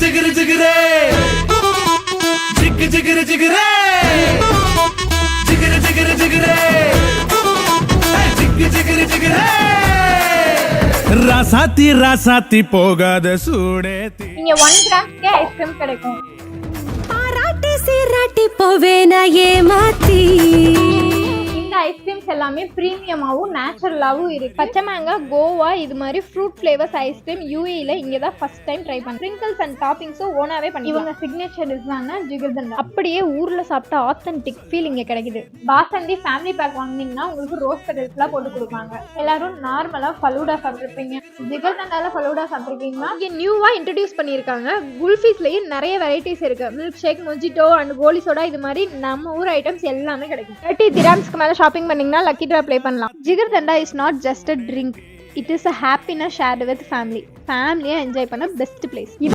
ஜிகிரு ஜிகிரே ஜிகு ஜிகிரு ஜிகிரே ஜிகிரு ஜிகிரு ஜிகிரே ஜிகு ஜிகிரு ஜிகிரே ராசாத்தி ராசாத்தி போகாத சூடேத்தி. இங்க 1 கிராம்க்கே ஐஸ்கிரீம் கிடைக்கும். பாராட்டி சீராட்டி போவேனா ஏமாத்தி. இந்த ஐஸ்கிரீம்ஸ் எல்லாமே பிரீமியமாவும் நேச்சுரலாவும் இருக்கு. பச்சை மேங்கா, கோவா இது மாதிரி ஃப்ரூட் ஃபிளேவர்ஸ் ஐஸ்கிரீம் யூஏல இங்க தான் ஃபர்ஸ்ட் டைம் ட்ரை பண்ணேன். ஸ்ப்ரிங்கிள்ஸ் அண்ட் டாப்பிங்ஸும் ஓனாவே பண்ணி இவங்க சிக்னேச்சர் டிஷ்னா ஜிகர்தண்டா. அப்படியே ஊர்ல சாப்பிட்ட ஆத்தென்டிக் ஃபீல் இங்க கிடைக்குது. பாசந்தி ஃபேமிலி பேக் வாங்குனீங்கன்னா உங்களுக்கு ரோஸ் பெட்டல்ஸ்லாம் போட்டு கொடுப்பாங்க. எல்லாரும் நார்மலா ஃபலூடா சாப்பிட்டுருப்பீங்க. ஜிகர்தண்டால ஃபலூடா சாப்பிட்டுருக்கீங்கன்னா இங்க நியூவா இன்ட்ரடியூஸ் பண்ணியிருக்காங்க. குல்ஃபீஸ்லயே நிறைய வெரைட்டிஸ் இருக்கு. Milk shake, mojito and goli soda இது மாதிரி நம்ம ஊர் ஐட்டம்ஸ் எல்லாமே கிடைக்கும். 30 திராம்ஸ்க்கு மேல ஷாப்பிங் பண்ணீங்கன்னா லக்கி டிரா ப்ளே பண்ணலாம். Jigarthanda is not just a drink, it is a happiness shared with family. ஃபேமிலியா என்ஜாய் பண்ண பெஸ்ட் பிளேஸ்.